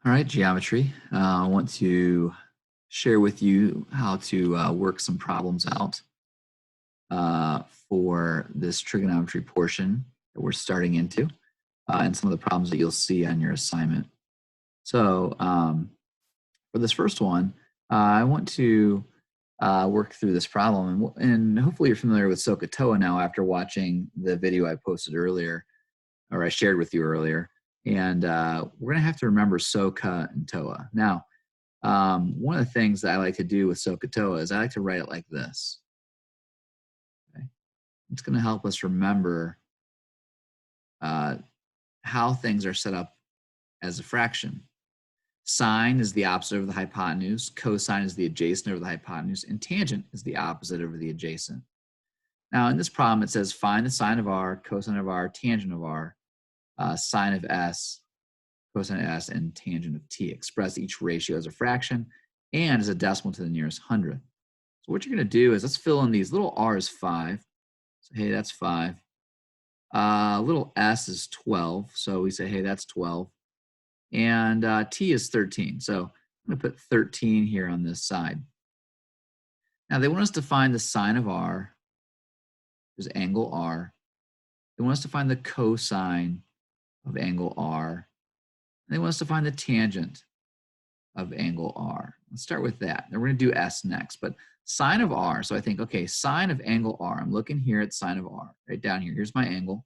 All right, geometry. I want to share with you how to work some problems out for this trigonometry portion that we're starting into and some of the problems that you'll see on your assignment. So for this first one, I want to work through this problem. And hopefully you're familiar with Soh Cah Toa now after watching the video I posted earlier, or I shared with you earlier. And we're going to have to remember Soh Cah and Toa. Now, one of the things that I like to do with Soh Cah Toa is I like to write it like this. Okay? It's going to help us remember how things are set up as a fraction. Sine is the opposite over the hypotenuse, cosine is the adjacent over the hypotenuse, and tangent is the opposite over the adjacent. Now, in this problem, it says find the sine of r, cosine of r, tangent of r, sine of s, cosine of s, and tangent of t. Express each ratio as a fraction and as a decimal to the nearest hundredth. So what you're going to do is let's fill in these. Little r is 5. So, hey, that's 5. Little s is 12. So we say, hey, that's 12. And t is 13. So I'm going to put 13 here on this side. Now, they want us to find the sine of r. There's angle r. They want us to find the cosine of angle r. And they want us to find the tangent of angle r. Let's start with that. Then we're going to do s next. But sine of r, so I think, okay, sine of angle r. I'm looking here at sine of r, right down here. Here's my angle.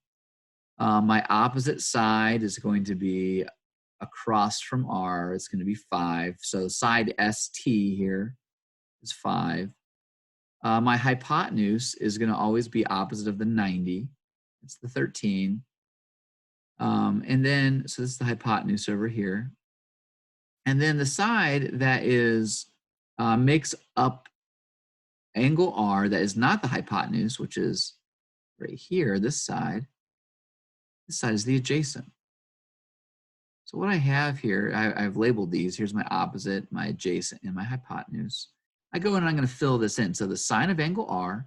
My opposite side is going to be across from r. It's going to be 5. So side st here is 5. My hypotenuse is going to always be opposite of the 90. It's the 13. And then, so this is the hypotenuse over here. And then the side that is makes up angle r that is not the hypotenuse, which is right here, this side is the adjacent. So what I have here, I've labeled these. Here's my opposite, my adjacent, and my hypotenuse. I go in and I'm going to fill this in. So the sine of angle r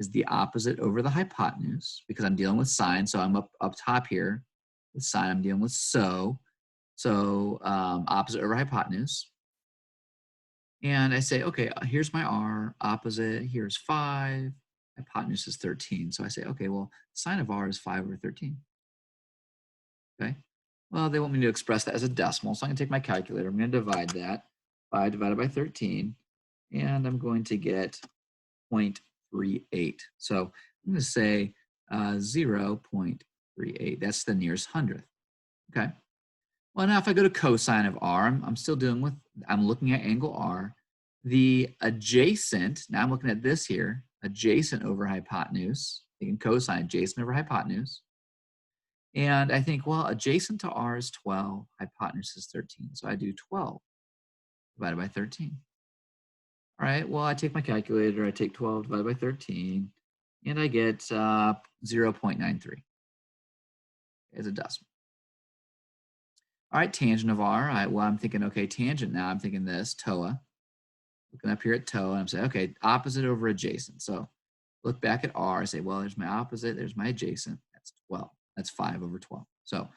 is the opposite over the hypotenuse because I'm dealing with sine. So I'm up top here with sine. I'm dealing with so. So opposite over hypotenuse. And I say, okay, here's my r, opposite, here's 5, hypotenuse is 13. So I say, okay, well, sine of r is 5 over 13. Okay. Well, they want me to express that as a decimal, so I'm going to take my calculator. I'm going to divide that. 5 divided by 13, and I'm going to get 0.38. So I'm going to say 0.38. That's the nearest hundredth. Okay. Well, now if I go to cosine of r, I'm still dealing with, I'm looking at angle r. The adjacent, now I'm looking at this here, adjacent over hypotenuse. Taking cosine, adjacent over hypotenuse. And I think, well, adjacent to r is 12, hypotenuse is 13. So I do 12 divided by 13. All right, well, I take my calculator, I take 12 divided by 13, and I get 0.93 as a decimal. All right, tangent of r, well, I'm thinking, okay, tangent now, I'm thinking this, Toa. Looking up here at Toa, and I'm saying, okay, opposite over adjacent. So look back at r, I say, well, there's my opposite, there's my adjacent, that's 12. That's 5 over 12. So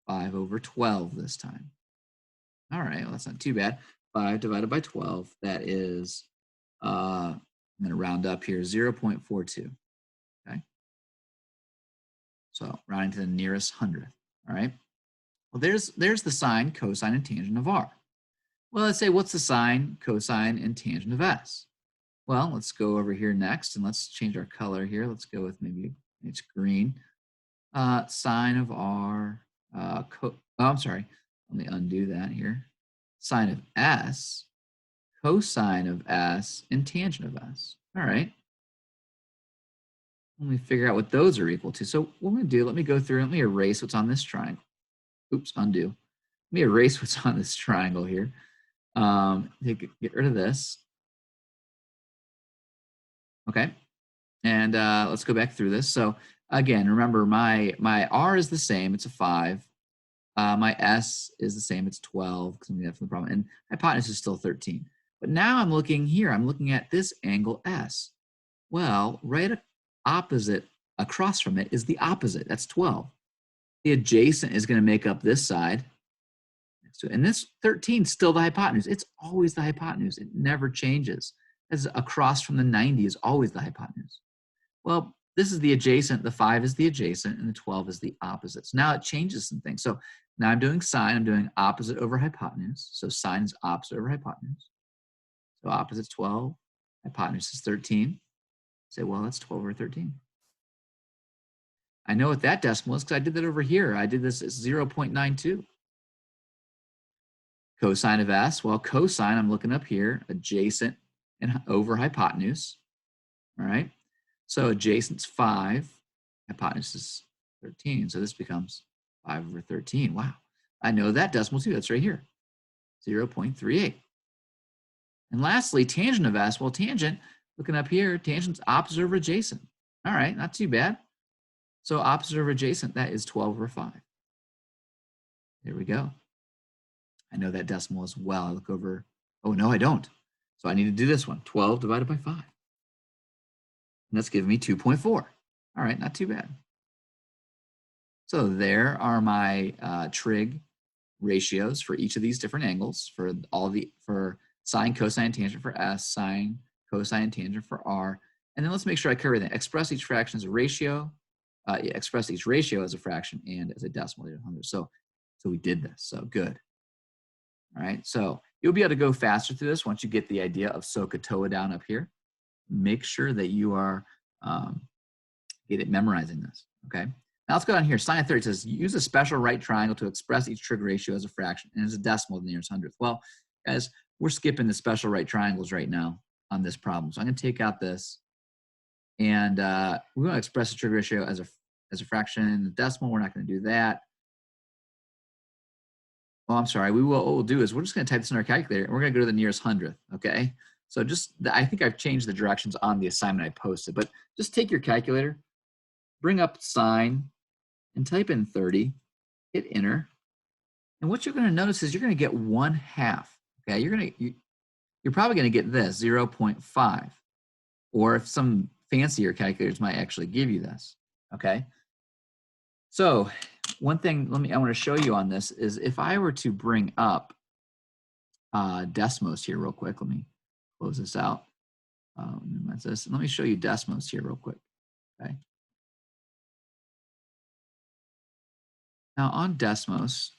5 over 12 this time. All right, well, that's not too bad. 5 divided by 12, that is, I'm going to round up here, 0.42. Okay. So rounding to the nearest hundredth. All right. Well, there's the sine, cosine, and tangent of r. Well, let's say, what's the sine, cosine, and tangent of s? Well, let's go over here next, and let's change our color here. Let's go with maybe it's green. Sine of r, I'm sorry, let me undo that here. Sine of s, cosine of s, and tangent of s. All right. Let me figure out what those are equal to. So what I'm going to do, let me go through and let me erase what's on this triangle. Oops, undo. Let me erase what's on this triangle here. Get rid of this. Okay. And let's go back through this. So again, remember my r is the same. It's a 5. My s is the same. It's 12 because I'm going to have the problem. And hypotenuse is still 13. But now I'm looking here. I'm looking at this angle s. Well, right opposite, across from it is the opposite. That's 12. The adjacent is going to make up this side. So, and this 13 is still the hypotenuse. It's always the hypotenuse. It never changes. As across from the 90 is always the hypotenuse. Well, this is the adjacent. The 5 is the adjacent, and the 12 is the opposite. So now it changes some things. So now I'm doing sine. I'm doing opposite over hypotenuse. So sine is opposite over hypotenuse. So opposite is 12. Hypotenuse is 13. Say, well, that's 12 over 13. I know what that decimal is because I did that over here. I did this as 0.92. Cosine of S, well, cosine, I'm looking up here, adjacent and over hypotenuse. All right. So adjacent's 5, hypotenuse is 13. So this becomes 5 over 13. Wow. I know that decimal too. That's right here, 0.38. And lastly, tangent of S. Well, tangent, looking up here, tangent's opposite over adjacent. All right, not too bad. So opposite over adjacent, that is 12 over 5. There we go. I know that decimal as well. I look over, oh, no, I don't. So I need to do this one, 12 divided by 5. And that's giving me 2.4. All right, not too bad. So there are my trig ratios for each of these different angles for sine, cosine, tangent for S, sine, cosine, tangent for R. And then let's make sure I cover everything. Express each fraction as a ratio, express each ratio as a fraction and as a decimal. So we did this, so good. All right, so you'll be able to go faster through this once you get the idea of Soh Cah Toa down up here. Make sure that you are memorizing this, okay? Now let's go down here. Sine of 30 says, use a special right triangle to express each trig ratio as a fraction and as a decimal to the nearest hundredth. Well, guys, we're skipping the special right triangles right now on this problem. So I'm gonna take out this and we wanna express the trig ratio as a fraction and the decimal. We're not gonna do that. Oh, I'm sorry. What we'll do is we're just going to type this in our calculator and we're going to go to the nearest hundredth. Okay. So I think I've changed the directions on the assignment I posted, but just take your calculator, bring up sine and type in 30, hit enter. And what you're going to notice is you're going to get 1/2. Okay. You're probably going to get this 0.5, or if some fancier calculators might actually give you this. Okay. So one thing I want to show you on this is if I were to bring up Desmos here real quick, let me close this out. Minimize this. Let me show you Desmos here real quick. Okay. Now on Desmos,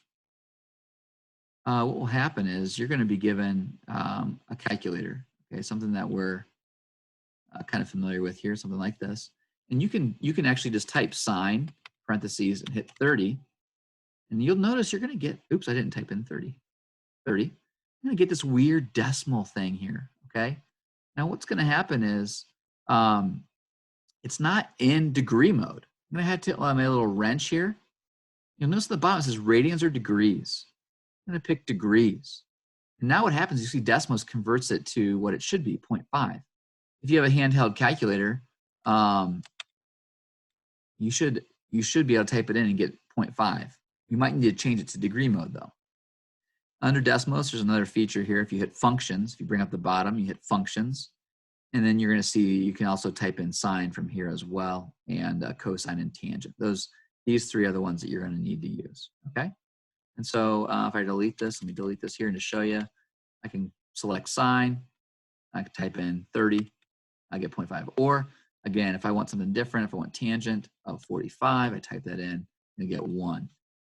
what will happen is you're going to be given a calculator, okay, something that we're kind of familiar with here, something like this, and you can actually just type sine parentheses and hit 30, and you'll notice you're going to get, oops, I didn't type in 30. You're going to get this weird decimal thing here, okay? Now what's going to happen is it's not in degree mode. I'm going to have to my little wrench here. You'll notice at the bottom it says radians or degrees. I'm going to pick degrees. And now what happens, you see Desmos converts it to what it should be, 0.5. If you have a handheld calculator, you should be able to type it in and get 0.5. You might need to change it to degree mode though. Under Desmos, there's another feature here. If you hit functions, if you bring up the bottom, you hit functions, and then you're going to see you can also type in sine from here as well, and cosine and tangent. These three are the ones that you're going to need to use. Okay. And so if I delete this, let me delete this here and to show you, I can select sine. I can type in 30. I get 0.5. Or again, if I want something different, if I want tangent of 45, I type that in and I get 1.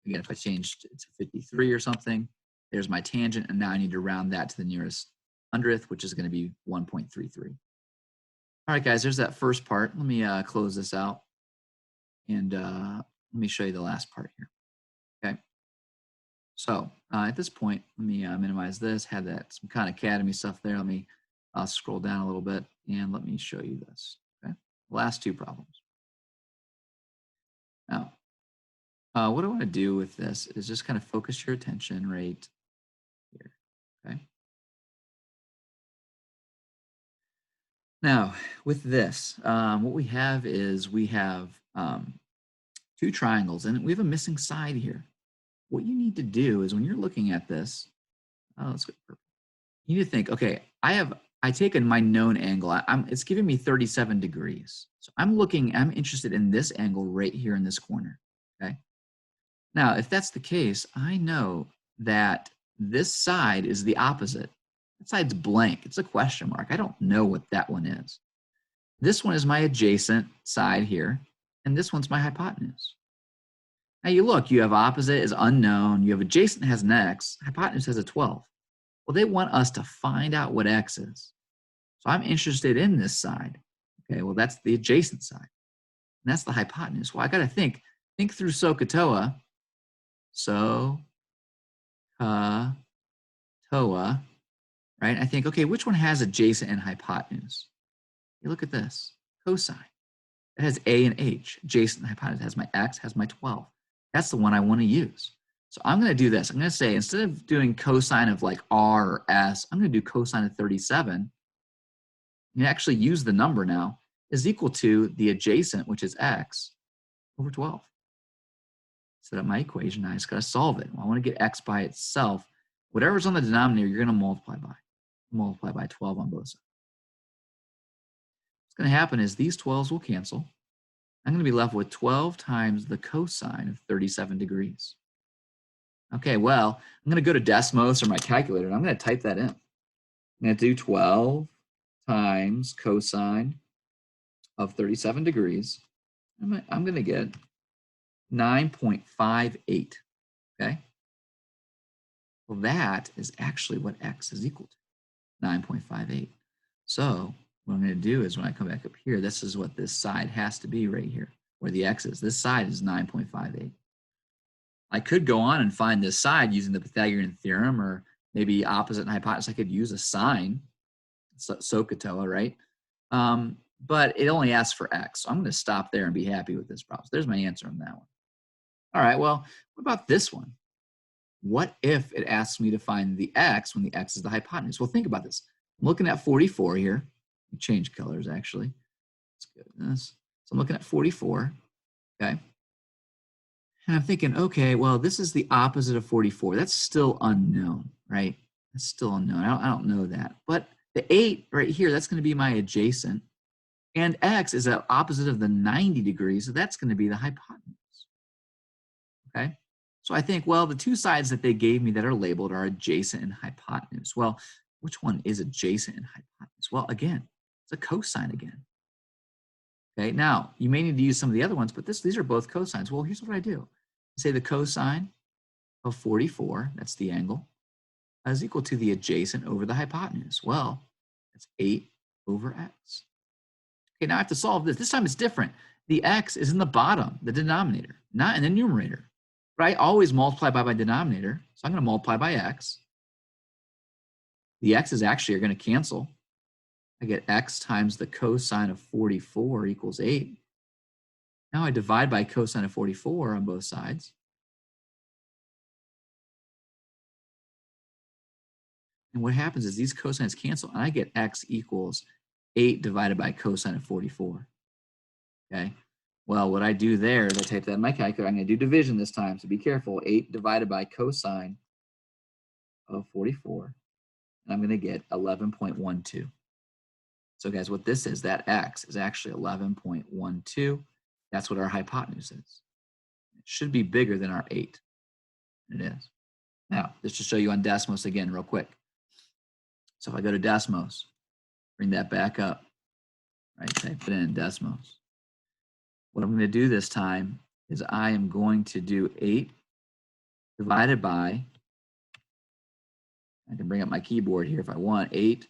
Again, if I changed it to 53 or something, there's my tangent, and now I need to round that to the nearest hundredth, which is going to be 1.33. All right, guys, there's that first part. Let me close this out, and let me show you the last part here. Okay. So at this point, let me minimize this, have that some Khan Academy stuff there. Let me scroll down a little bit, and let me show you this. Okay, last two problems. Now, what I want to do with this is just kind of focus your attention right here. Okay. Now, with this, what we have is we have two triangles, and we have a missing side here. What you need to do is when you're looking at this, let's go purple. You need to think, okay, I take my known angle. It's giving me 37 degrees. So I'm interested in this angle right here in this corner. Okay. Now, if that's the case, I know that this side is the opposite. That side's blank. It's a question mark. I don't know what that one is. This one is my adjacent side here, and this one's my hypotenuse. Now you look, you have opposite is unknown, you have adjacent has an x, hypotenuse has a 12. Well, they want us to find out what x is. So I'm interested in this side. Okay, well, that's the adjacent side. And that's the hypotenuse. Well, I got to think through Soh Cah Toa. Soh Cah Toa, right? I think, okay, which one has adjacent and hypotenuse? You look at this, cosine. It has a and h. Adjacent and hypotenuse has my x, has my 12. That's the one I want to use. So I'm going to do this. I'm going to say, instead of doing cosine of like r or s, I'm going to do cosine of 37. You actually use the number now, is equal to the adjacent, which is x, over 12. Set up my equation. I just got to solve it. Well, I want to get x by itself. Whatever's on the denominator, you're going to multiply by. Multiply by 12 on both sides. What's going to happen is these 12s will cancel. I'm going to be left with 12 times the cosine of 37 degrees. Okay, well, I'm going to go to Desmos or my calculator, and I'm going to type that in. I'm going to do 12 times cosine of 37 degrees. I'm going to get 9.58, okay? Well, that is actually what x is equal to, 9.58. So what I'm going to do is when I come back up here, this is what this side has to be right here, where the x is. This side is 9.58. I could go on and find this side using the Pythagorean theorem, or maybe opposite and hypotenuse. I could use a sine, Soh Cah Toa, right? But it only asks for x. So I'm going to stop there and be happy with this problem. So there's my answer on that one. All right, well, what about this one? What if it asks me to find the x when the x is the hypotenuse? Well, think about this. I'm looking at 44 here. Change colors, actually. Let's go to this. So I'm looking at 44, okay? And I'm thinking, okay, well, this is the opposite of 44. That's still unknown, right? That's still unknown. I don't know that. But the 8 right here, that's going to be my adjacent. And x is the opposite of the 90 degrees, so that's going to be the hypotenuse. Okay? So I think, well, the two sides that they gave me that are labeled are adjacent and hypotenuse. Well, which one is adjacent and hypotenuse? Well, again, it's a cosine again. Okay, now you may need to use some of the other ones, but these are both cosines. Well, here's what I do. I say the cosine of 44, that's the angle, is equal to the adjacent over the hypotenuse. Well, that's 8 over x. Okay, now I have to solve this. This time it's different. The x is in the bottom, the denominator, not in the numerator. But I always multiply by my denominator, so I'm going to multiply by x. The x's actually are going to cancel. I get x times the cosine of 44 equals 8. Now I divide by cosine of 44 on both sides. And what happens is these cosines cancel, and I get x equals 8 divided by cosine of 44. Okay? Well, what I do there is I type that in my calculator. I'm going to do division this time, so be careful. 8 divided by cosine of 44. And I'm going to get 11.12. So guys, what this is, that x is actually 11.12. That's what our hypotenuse is. It should be bigger than our 8. It is. Now, just to show you on Desmos again real quick. So if I go to Desmos, bring that back up, right, type it in Desmos. What I'm going to do this time is I am going to do 8 divided by, I can bring up my keyboard here if I want, 8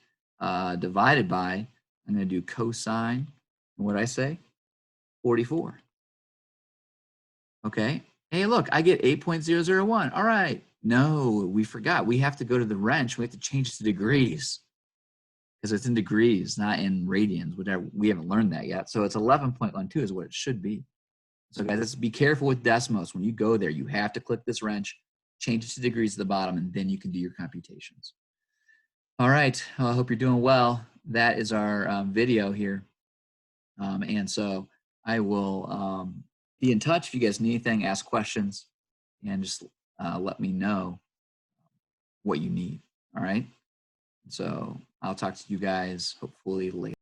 divided by, I'm going to do cosine, what did I say? 44. Okay. Hey, look, I get 8.001. All right. No, we forgot. We have to go to the wrench. We have to change it to degrees because it's in degrees, not in radians, whatever. We haven't learned that yet. So it's 11.12 is what it should be. So guys, let's be careful with Desmos. When you go there, you have to click this wrench, change it to degrees at the bottom, and then you can do your computations. All right. Well, I hope you're doing well. That is our video here. And so I will be in touch if you guys need anything, ask questions, and just let me know what you need. All right. So I'll talk to you guys hopefully later.